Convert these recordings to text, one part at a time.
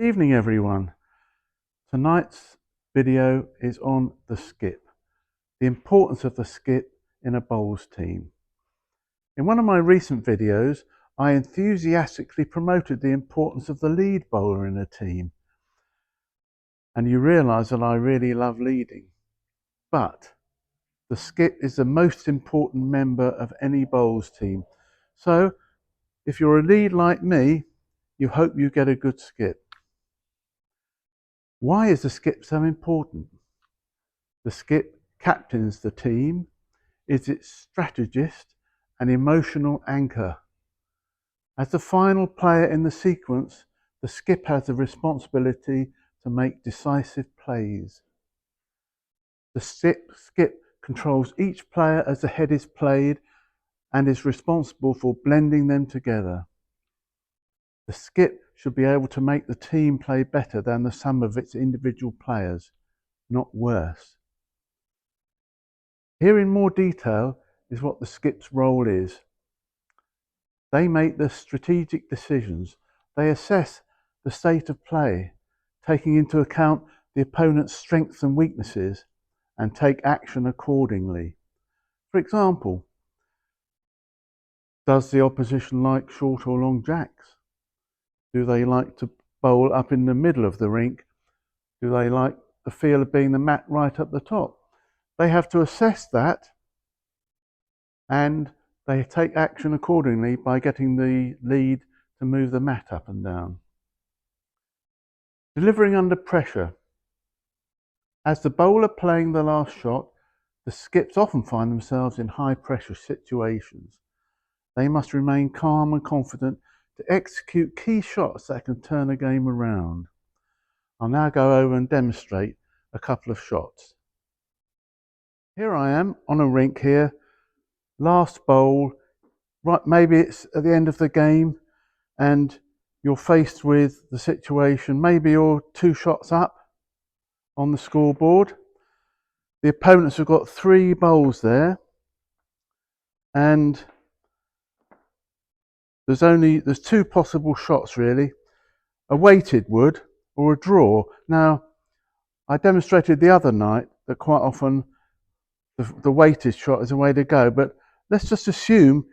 Evening everyone. Tonight's video is on the skip, the importance of the skip in a bowls team. In one of my recent videos, I enthusiastically promoted the importance of the lead bowler in a team, and you realise that I really love leading. But the skip is the most important member of any bowls team. So if you're a lead like me, you hope you get a good skip. Why is the skip so important? The skip captains the team, is its strategist and emotional anchor. As the final player in the sequence, the skip has the responsibility to make decisive plays. The skip controls each player as the head is played and is responsible for blending them together. The skip should be able to make the team play better than the sum of its individual players, not worse. Here in more detail is what the skip's role is. They make the strategic decisions. They assess the state of play, taking into account the opponent's strengths and weaknesses, and take action accordingly. For example, does the opposition like short or long jacks? Do they like to bowl up in the middle of the rink? Do they like the feel of being the mat right up the top? They have to assess that, and they take action accordingly by getting the lead to move the mat up and down. Delivering under pressure. As the bowler playing the last shot, the skips often find themselves in high pressure situations. They must remain calm and confident to execute key shots that can turn a game around. I'll now go over and demonstrate a couple of shots. Here I am on a rink here, last bowl, right, maybe it's at the end of the game and you're faced with the situation, maybe you're 2 shots up on the scoreboard. The opponents have got 3 bowls there, and there's 2 possible shots really, a weighted wood or a draw. Now, I demonstrated the other night that quite often the weighted shot is the way to go, but let's just assume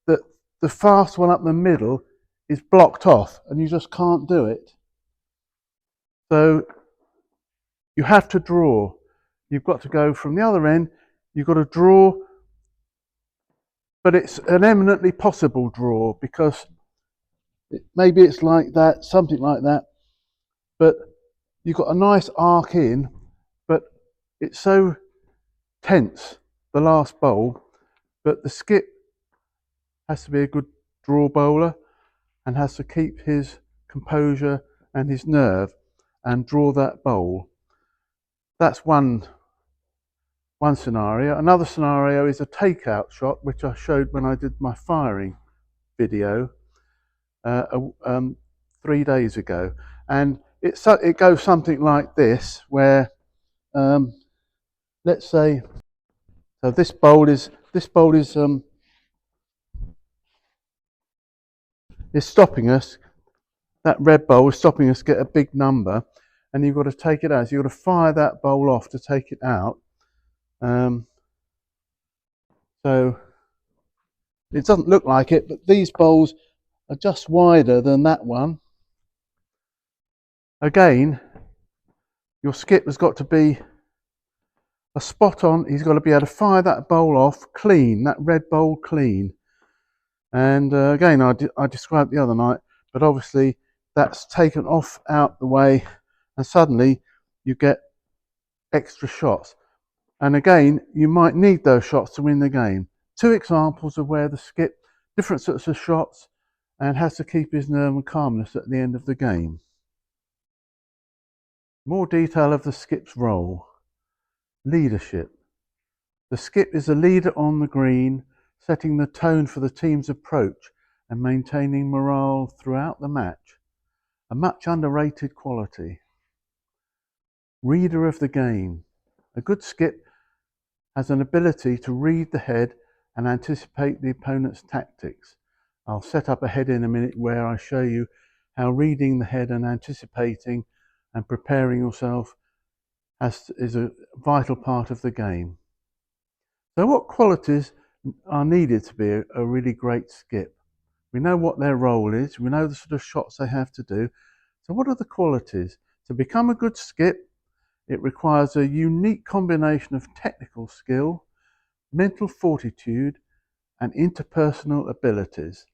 that the fast one up the middle is blocked off and you just can't do it. So you have to draw. You've got to go from the other end, you've got to draw, but it's an eminently possible draw because maybe it's like that, something like that, but you've got a nice arc in, but it's so tense, the last bowl, but the skip has to be a good draw bowler and has to keep his composure and his nerve and draw that bowl. That's one scenario. Another scenario is a takeout shot, which I showed when I did my firing video 3 days ago, and it goes something like this, where let's say, so this bowl is stopping us. That red bowl is stopping us get a big number, and you've got to take it out. So you've got to fire that bowl off to take it out. So it doesn't look like it, but these bowls are just wider than that one. Again, your skip has got to be a spot on. He's got to be able to fire that bowl off clean, that red bowl clean. And again, I described the other night, but obviously that's taken off out the way, and suddenly you get extra shots. And again, you might need those shots to win the game. 2 examples of where the skip, different sorts of shots, and has to keep his nerve and calmness at the end of the game. More detail of the skip's role. Leadership. The skip is a leader on the green, setting the tone for the team's approach and maintaining morale throughout the match. A much underrated quality. Reader of the game. A good skip has an ability to read the head and anticipate the opponent's tactics. I'll set up a head in a minute where I show you how reading the head and anticipating and preparing yourself is a vital part of the game. So what qualities are needed to be a really great skip? We know what their role is, we know the sort of shots they have to do. So what are the qualities? To become a good skip, it requires a unique combination of technical skill, mental fortitude, and interpersonal abilities.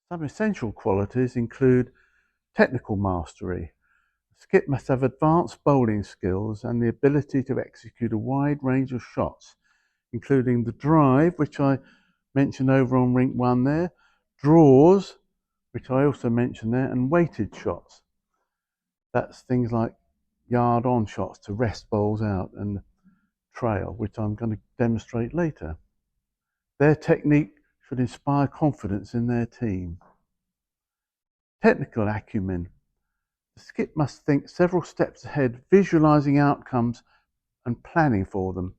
Some essential qualities include technical mastery. Skip must have advanced bowling skills and the ability to execute a wide range of shots, including the drive, which I mentioned over on rink 1 there, draws, which I also mentioned there, and weighted shots. That's things like yard-on shots to rest bowls out and trail, which I'm going to demonstrate later. Their technique should inspire confidence in their team. Technical acumen. The skip must think several steps ahead, visualizing outcomes and planning for them.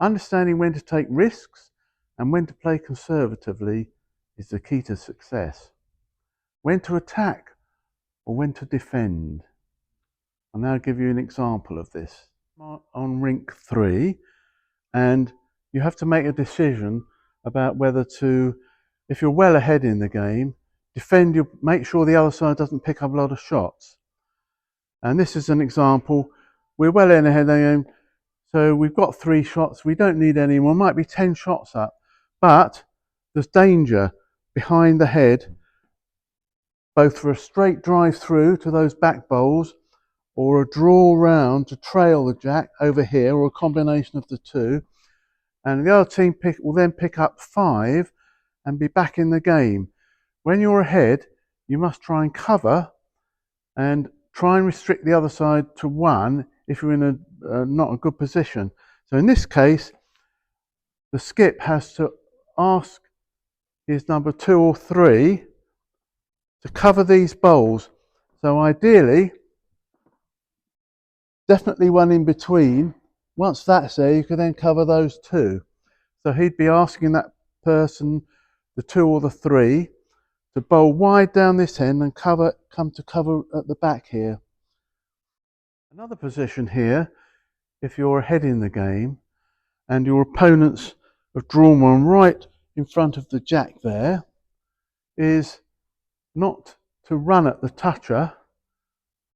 Understanding when to take risks and when to play conservatively is the key to success. When to attack or when to defend. I'll now give you an example of this. On rink 3, and you have to make a decision about whether to, if you're well ahead in the game, make sure the other side doesn't pick up a lot of shots. And this is an example. We're well in ahead of the game, so we've got 3 shots. We don't need any more. Might be 10 shots up, but there's danger behind the head, both for a straight drive through to those back bowls, or a draw round to trail the jack over here, or a combination of the two. And the other team will then pick up 5 and be back in the game. When you're ahead, you must try and cover and try and restrict the other side to 1 if you're in a not a good position. So in this case, the skip has to ask his number 2 or 3 to cover these bowls. So ideally, definitely one in between. Once that's there, you can then cover those 2. So he'd be asking that person, the 2 or the 3, to bowl wide down this end and come to cover at the back here. Another position here, if you're ahead in the game and your opponents have drawn one right in front of the jack there, is not to run at the toucher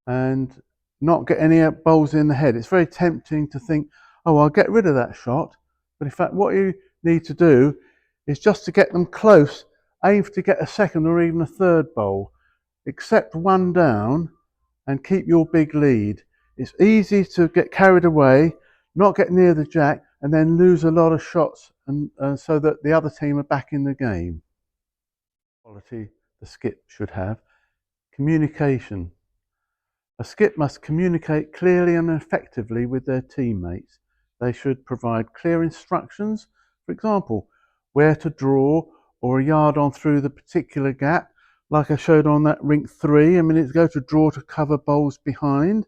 and not get any bowls in the head. It's very tempting to think, oh, I'll get rid of that shot. But in fact, what you need to do is just to get them close, aim to get a second or even a third bowl. Accept 1 down and keep your big lead. It's easy to get carried away, not get near the jack, and then lose a lot of shots, and so that the other team are back in the game. Quality the skip should have. Communication. A skip must communicate clearly and effectively with their teammates. They should provide clear instructions, for example, where to draw or a yard on through the particular gap, like I showed on that rink 3 a minute ago, to draw to cover bowls behind.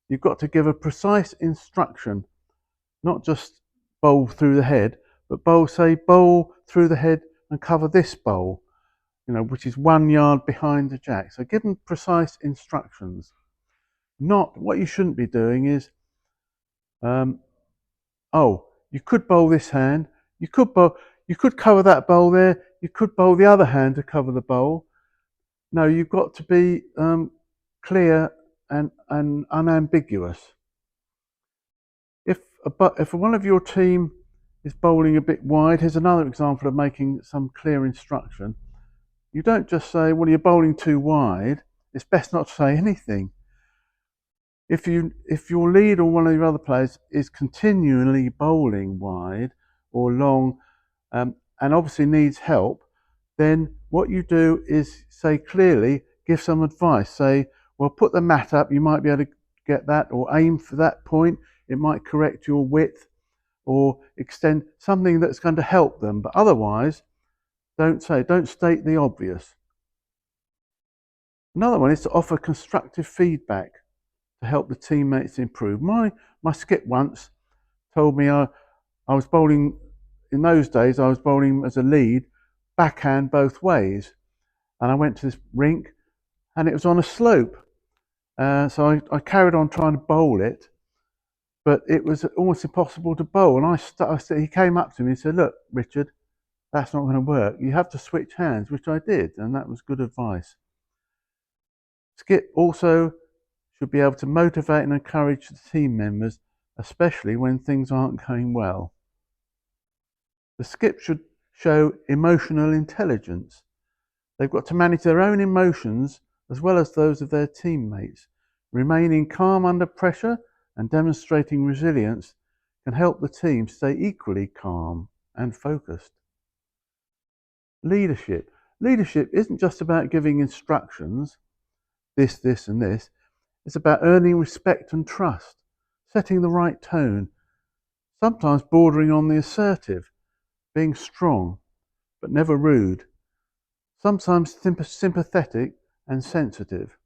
You've got to give a precise instruction, not just bowl through the head, but bowl through the head and cover this bowl, which is 1 yard behind the jack. So give them precise instructions. Not what you shouldn't be doing is, you could bowl this hand, you could cover that bowl there, you could bowl the other hand to cover the bowl. No, you've got to be clear and unambiguous. If one of your team is bowling a bit wide, here's another example of making some clear instruction. You don't just say, well, you're bowling too wide. It's best not to say anything. If your lead or one of your other players is continually bowling wide or long, and obviously needs help, then what you do is say clearly, give some advice. Say, well, put the mat up, you might be able to get that, or aim for that point. It might correct your width or extend something that's going to help them. But otherwise, don't state the obvious. Another one is to offer constructive feedback to help the teammates improve. My skip once told me I was bowling, in those days I was bowling as a lead, backhand both ways. And I went to this rink, and it was on a slope. So I carried on trying to bowl it, but it was almost impossible to bowl. And he came up to me and said, "Look, Richard, that's not going to work. You have to switch hands," which I did, and that was good advice. Skip also should be able to motivate and encourage the team members, especially when things aren't going well. The skip should show emotional intelligence. They've got to manage their own emotions as well as those of their teammates. Remaining calm under pressure and demonstrating resilience can help the team stay equally calm and focused. Leadership. Leadership isn't just about giving instructions, this, and this. It's about earning respect and trust, setting the right tone, sometimes bordering on the assertive, being strong, but never rude, sometimes sympathetic and sensitive.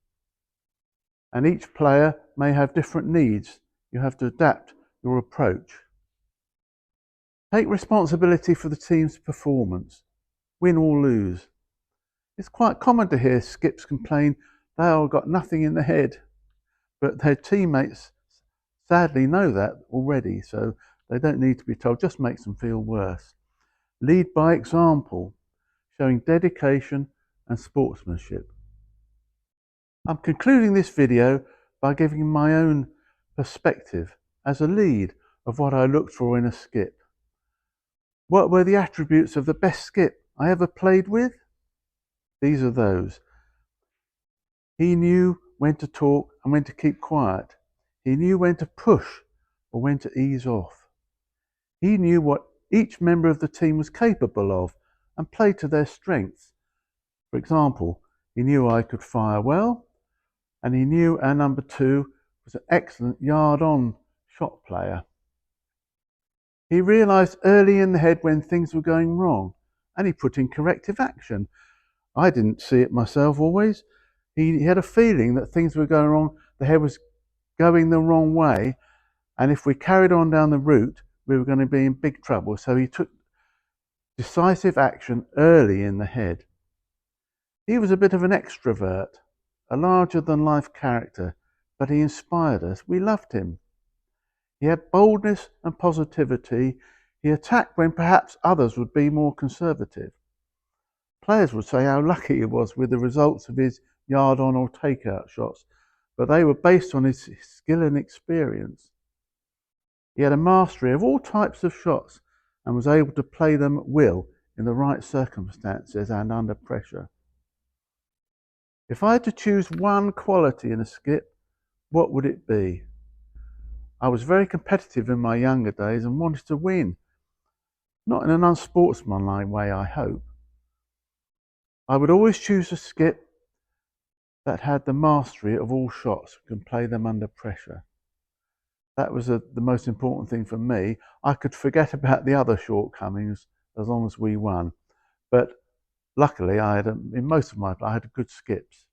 And each player may have different needs. You have to adapt your approach. Take responsibility for the team's performance, win or lose. It's quite common to hear skips complain they have got nothing in the head, but their teammates sadly know that already, so they don't need to be told, just makes them feel worse. Lead by example, showing dedication and sportsmanship. I'm concluding this video by giving my own perspective as a lead of what I looked for in a skip. What were the attributes of the best skip I ever played with? These are those. He knew when to talk and when to keep quiet. He knew when to push or when to ease off. He knew what each member of the team was capable of and played to their strengths. For example, he knew I could fire well, and he knew our number 2 was an excellent yard-on shot player. He realised early in the head when things were going wrong, and he put in corrective action. I didn't see it myself always. He had a feeling that things were going wrong, the head was going the wrong way, and if we carried on down the route, we were going to be in big trouble. So he took decisive action early in the head. He was a bit of an extrovert, a larger-than-life character, but he inspired us. We loved him. He had boldness and positivity. He attacked when perhaps others would be more conservative. Players would say how lucky he was with the results of his yard-on or takeout shots, but they were based on his skill and experience. He had a mastery of all types of shots and was able to play them at will in the right circumstances and under pressure. If I had to choose one quality in a skip, what would it be? I was very competitive in my younger days and wanted to win. Not in an unsportsmanlike way, I hope. I would always choose a skip that had the mastery of all shots, can play them under pressure. That was the most important thing for me. I could forget about the other shortcomings as long as we won. But luckily, in most of my play, I had good skips.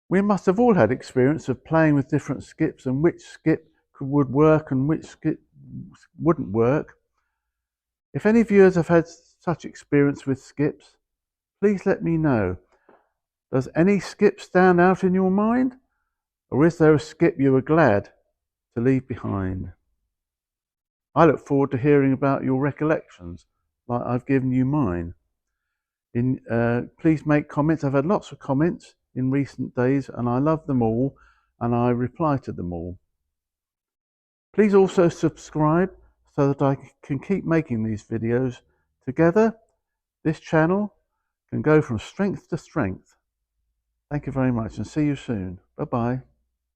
We must have all had experience of playing with different skips and which skip would work and which skip wouldn't work. If any viewers have had such experience with skips, please let me know. Does any skip stand out in your mind? Or is there a skip you were glad to leave behind? I look forward to hearing about your recollections, like I've given you mine. Please make comments. I've had lots of comments in recent days, and I love them all, and I reply to them all. Please also subscribe so that I can keep making these videos. Together, this channel can go from strength to strength. Thank you very much, and see you soon. Bye-bye.